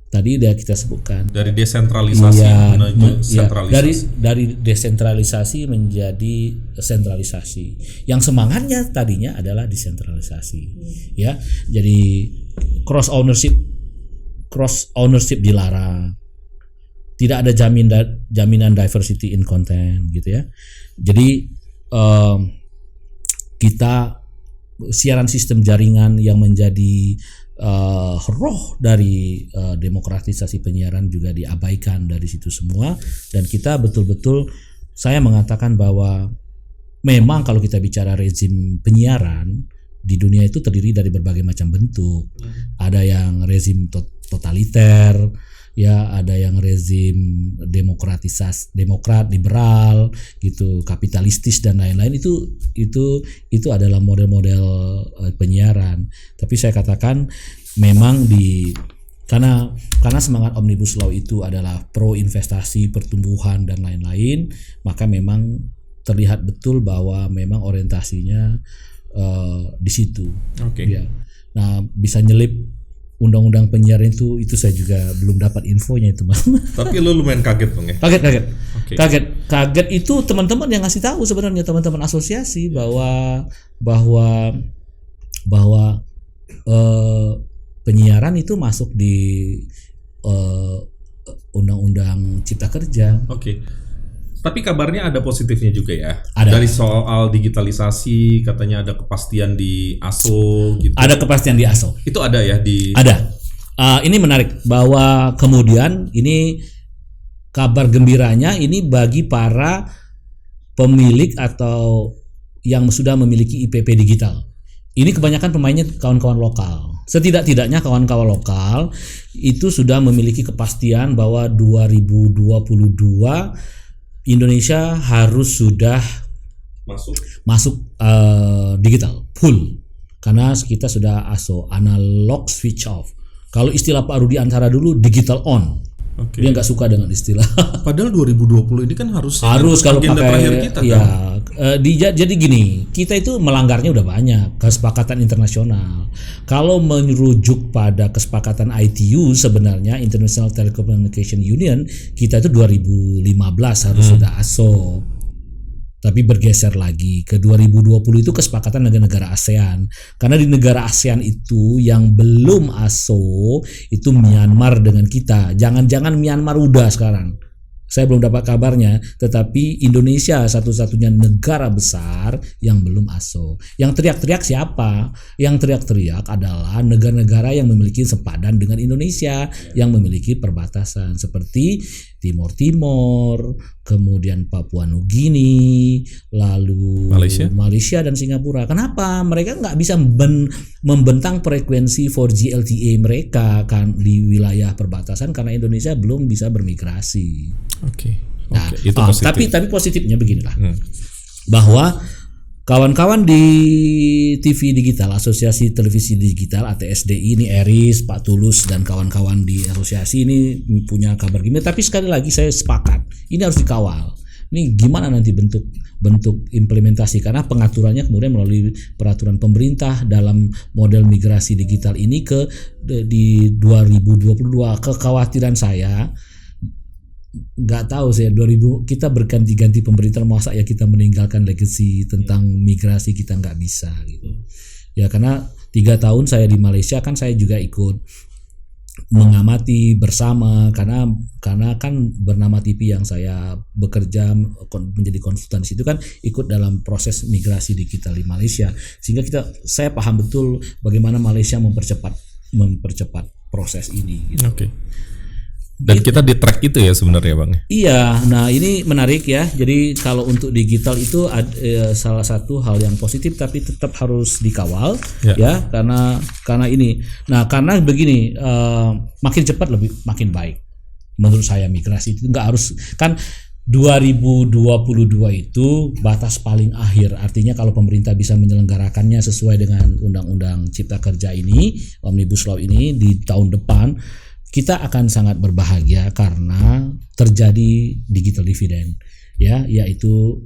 tadi udah kita sebutkan dari desentralisasi menuju sentralisasi. Dari desentralisasi menjadi sentralisasi. Yang semangatnya tadinya adalah desentralisasi. Ya. Jadi cross ownership dilarang. Tidak ada jaminan diversity in content gitu ya. Jadi kita siaran sistem jaringan yang menjadi roh dari demokratisasi penyiaran juga diabaikan dari situ semua. Dan kita betul-betul, saya mengatakan bahwa memang kalau kita bicara rezim penyiaran di dunia itu terdiri dari berbagai macam bentuk. Ada yang rezim totaliter, ya, ada yang rezim demokrat, liberal gitu, kapitalistis dan lain-lain. Itu adalah model-model penyiaran. Tapi saya katakan memang karena semangat Omnibus Law itu adalah pro investasi, pertumbuhan dan lain-lain, maka memang terlihat betul bahwa memang orientasinya di situ. Ya. Nah, bisa nyelip undang-undang penyiaran itu saya juga belum dapat infonya itu, Mas. Tapi lu lumayan kaget dong ya? Kaget itu teman-teman yang ngasih tahu sebenarnya, teman-teman asosiasi bahwa penyiaran itu masuk di undang-undang Cipta Kerja. Tapi kabarnya ada positifnya juga ya. Ada. Dari soal digitalisasi katanya ada kepastian di ASO gitu. Ada kepastian di ASO. Itu ada ya di. Ada. Ini menarik bahwa kemudian ini kabar gembiranya ini bagi para pemilik atau yang sudah memiliki IPP digital. Ini kebanyakan pemainnya kawan-kawan lokal. Setidak-tidaknya kawan-kawan lokal itu sudah memiliki kepastian bahwa 2022 Indonesia harus sudah masuk digital full, karena kita sudah ASO, analog switch off. Kalau istilah Pak Rudi Antara dulu digital on. Dia nggak suka dengan istilah. Padahal 2020 ini kan harus kalau agenda pakai terakhir kita ya, kan. Jadi gini, kita itu melanggarnya udah banyak kesepakatan internasional. Kalau merujuk pada kesepakatan ITU, sebenarnya International Telecommunication Union, kita itu 2015 harus sudah ASO. Tapi bergeser lagi ke 2020 itu kesepakatan negara-negara ASEAN. Karena di negara ASEAN itu yang belum ASO itu Myanmar dengan kita. Jangan-jangan Myanmar udah sekarang. Saya belum dapat kabarnya, tetapi Indonesia satu-satunya negara besar yang belum ASO. Yang teriak-teriak siapa? Yang teriak-teriak adalah negara-negara yang memiliki sepadan dengan Indonesia, yang memiliki perbatasan seperti Timor Timur, kemudian Papua Nugini, lalu Malaysia dan Singapura. Kenapa? Mereka nggak bisa membentang frekuensi 4G LTE mereka kan di wilayah perbatasan karena Indonesia belum bisa bermigrasi. Nah, itu tapi positifnya beginilah, bahwa kawan-kawan di TV Digital, Asosiasi Televisi Digital ATSDI, ini Eris, Pak Tulus dan kawan-kawan di asosiasi ini punya kabar gini. Tapi sekali lagi saya sepakat, ini harus dikawal. Ini gimana nanti bentuk implementasi, karena pengaturannya kemudian melalui peraturan pemerintah dalam model migrasi digital ini di 2022. Kekhawatiran saya, nggak tahu saya, kita berganti-ganti pemerintah, masa ya kita meninggalkan legacy tentang migrasi, kita nggak bisa gitu ya. Karena 3 tahun saya di Malaysia kan saya juga ikut mengamati bersama, karena kan bernama TV yang saya bekerja menjadi konsultan di situ kan ikut dalam proses migrasi digital di Malaysia, sehingga saya paham betul bagaimana Malaysia mempercepat proses ini gitu. Dan kita di track itu ya sebenarnya Bang. Iya, nah ini menarik ya. Jadi kalau untuk digital itu salah satu hal yang positif, tapi tetap harus dikawal ya, karena ini. Nah karena begini, makin cepat makin baik. Menurut saya migrasi itu nggak harus kan. 2022 itu batas paling akhir, artinya kalau pemerintah bisa menyelenggarakannya sesuai dengan Undang-Undang Cipta Kerja ini, Omnibus Law ini di tahun depan, kita akan sangat berbahagia karena terjadi digital dividend, ya, yaitu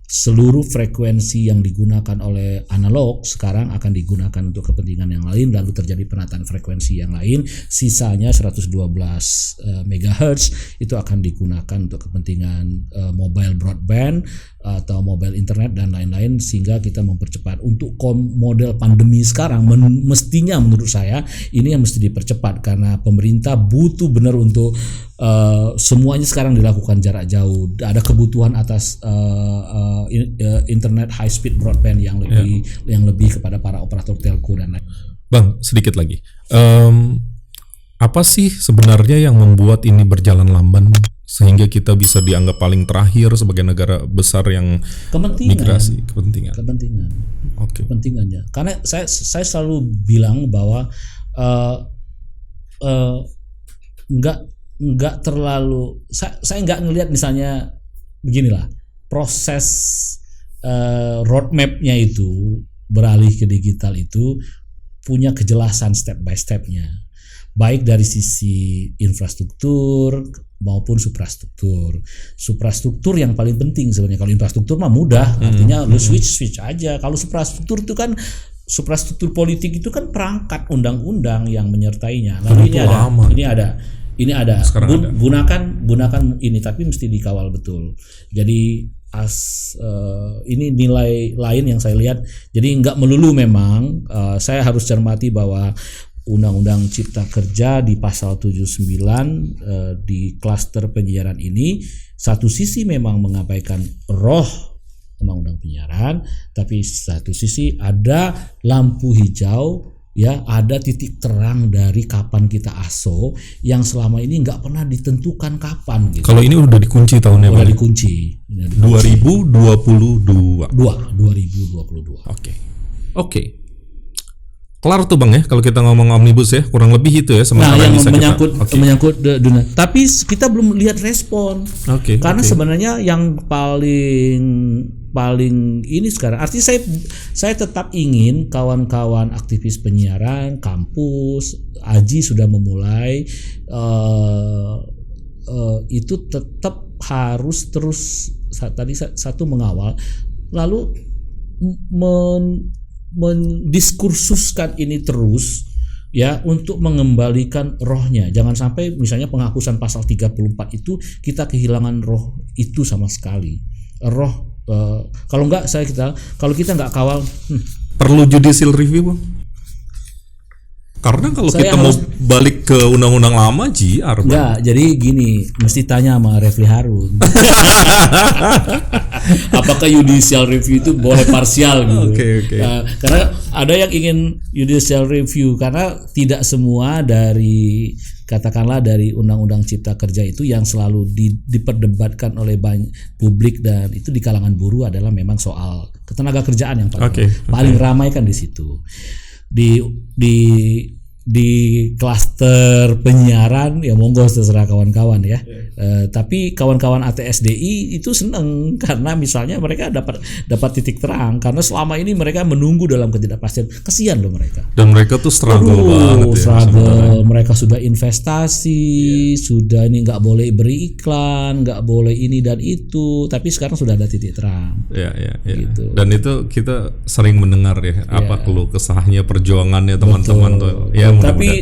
seluruh frekuensi yang digunakan oleh analog sekarang akan digunakan untuk kepentingan yang lain, lalu terjadi penataan frekuensi yang lain, sisanya 112 MHz itu akan digunakan untuk kepentingan mobile broadband atau mobile internet dan lain-lain, sehingga kita mempercepat untuk model pandemi sekarang. Mestinya menurut saya ini yang mesti dipercepat karena pemerintah butuh benar untuk semuanya sekarang dilakukan jarak jauh. Ada kebutuhan atas internet high speed broadband yang lebih kepada para operator telco dan lain. Bang, sedikit lagi. Apa sih sebenarnya yang membuat ini berjalan lamban sehingga kita bisa dianggap paling terakhir sebagai negara besar yang migrasi? Kepentingan. Oke. Kepentingannya. Karena saya selalu bilang bahwa nggak terlalu, saya nggak ngelihat misalnya beginilah proses roadmap-nya itu beralih ke digital itu punya kejelasan step by step-nya, baik dari sisi infrastruktur maupun suprastruktur. Suprastruktur yang paling penting sebenarnya. Kalau infrastruktur mah mudah, artinya lu switch aja. Kalau suprastruktur itu kan, suprastruktur politik itu kan perangkat undang-undang yang menyertainya. Lalu ini ada. Gunakan ini, tapi mesti dikawal betul. Jadi ini nilai lain yang saya lihat. Jadi nggak melulu memang saya harus cermati bahwa Undang-Undang Cipta Kerja di pasal 79 di klaster penyiaran ini satu sisi memang mengabaikan roh Undang-Undang Penyiaran, tapi satu sisi ada lampu hijau, ya, ada titik terang dari kapan kita ASO yang selama ini nggak pernah ditentukan kapan. Gitu. Kalau ini udah dikunci tahunnya? Udah dikunci. 2022. 2022. Oke. Kelar tuh Bang ya, kalau kita ngomong omnibus ya, kurang lebih itu ya. Yang menyangkut dunia. Tapi kita belum lihat respon. Karena sebenarnya yang paling ini sekarang, artinya saya tetap ingin kawan-kawan aktivis penyiaran, kampus, AJI sudah memulai itu tetap harus terus tadi satu mengawal, lalu mendiskursuskan ini terus ya, untuk mengembalikan rohnya. Jangan sampai misalnya penghapusan pasal 34 itu kita kehilangan roh itu sama sekali. Roh kalau kita nggak kawal, perlu judicial review Bang. Karena kalau kita mau balik ke undang-undang lama JR. Enggak, jadi gini, mesti tanya sama Refli Harun. Apakah judicial review itu boleh parsial gitu. Karena ada yang ingin judicial review karena tidak semua dari Undang-Undang Cipta Kerja itu yang selalu diperdebatkan oleh banyak publik dan itu di kalangan buruh adalah memang soal ketenaga kerjaan yang paling ramai kan di situ. Di klaster penyiaran ya monggo terserah kawan-kawan ya. Tapi kawan-kawan ATSDI itu senang karena misalnya mereka dapat titik terang, karena selama ini mereka menunggu dalam ketidakpastian. Kasihan loh mereka. Dan mereka tuh struggle banget ya. Mereka sudah investasi, sudah ini nggak boleh beri iklan, nggak boleh ini dan itu, tapi sekarang sudah ada titik terang. Gitu. Dan itu kita sering mendengar ya apa keluh kesahnya, perjuangannya teman-teman tuh. Ya,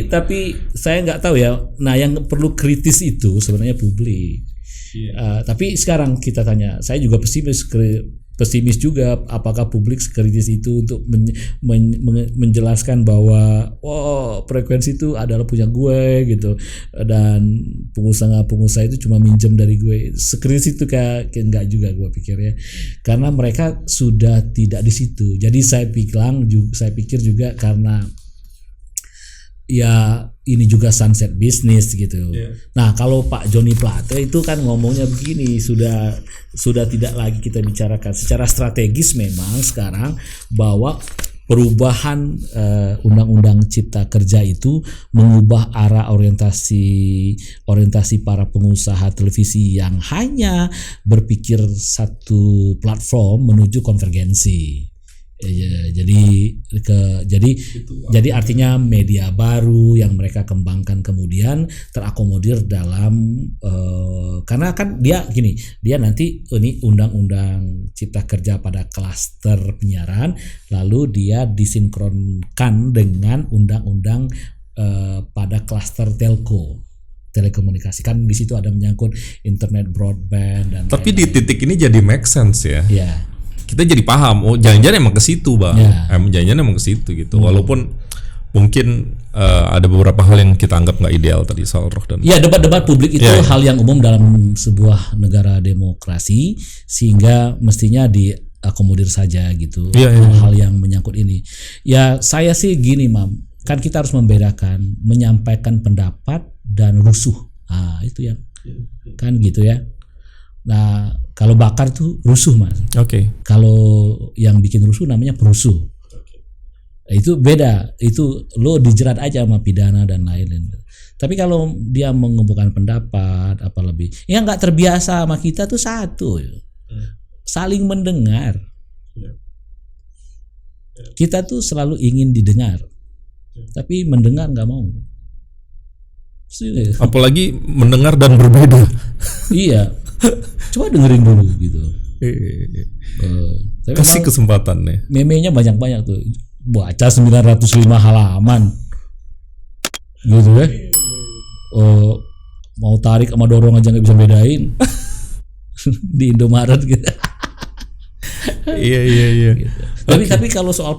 tapi saya nggak tahu ya. Nah, yang perlu kritis itu sebenarnya publik. Tapi sekarang kita tanya, saya juga pesimis juga, apakah publik sekritis itu untuk menjelaskan bahwa frekuensi itu adalah punya gue gitu, dan pengusaha itu cuma minjem dari gue. Sekritis itu kayak enggak juga gue pikir ya, karena mereka sudah tidak di situ. Jadi saya pikir juga karena ya ini juga sunset business gitu. Iya. Nah kalau Pak Joni Plate itu kan ngomongnya begini, sudah tidak lagi kita bicarakan secara strategis memang sekarang bahwa perubahan undang-undang cipta kerja itu mengubah arah orientasi para pengusaha televisi yang hanya berpikir satu platform menuju konvergensi. Jadi artinya media baru yang mereka kembangkan kemudian terakomodir dalam karena kan dia nanti ini undang-undang cipta kerja pada klaster penyiaran, lalu dia disinkronkan dengan undang-undang pada klaster telekomunikasi, kan di situ ada menyangkut internet broadband dan Tapi di titik ini jadi make sense ya. ya. Kita jadi paham, jangan-jangan emang ke situ, Bang. Ya. Jangan-jangan emang ke situ gitu. Walaupun mungkin ada beberapa hal yang kita anggap nggak ideal tadi soal roh dan. Ya, debat-debat publik itu Ya. hal yang umum dalam sebuah negara demokrasi, sehingga mestinya diakomodir saja gitu. Ya, ya. Hal yang menyangkut ini. Ya, saya sih gini, Mam. Kan kita harus membedakan menyampaikan pendapat dan rusuh. Ah, itu yang kan gitu ya. Nah, kalau bakar tuh rusuh, Mas. Oke. Kalau yang bikin rusuh namanya perusuh. Itu beda. Itu lo dijerat aja sama pidana dan lain-lain. Tapi kalau dia mengumpulkan pendapat apa lebih, yang nggak terbiasa sama kita tuh satu, saling mendengar. Kita tuh selalu ingin didengar, tapi mendengar nggak mau. Apalagi mendengar dan berbeda. Iya. Coba dengerin dulu gitu. Tapi Kasih kesempatan nih. Meme-nya banyak-banyak tuh. Baca 905 halaman. Gitu ya. Mau tarik sama dorong aja nggak bisa bedain. Di Indomaret gitu. Iya. Gitu. Tapi kalau soal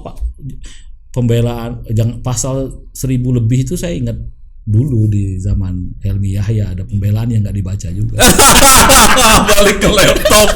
pembelaan pasal 1000 lebih itu saya ingat dulu di zaman Helmi Yahya ada pembelaan yang nggak dibaca juga. Balik ke laptop.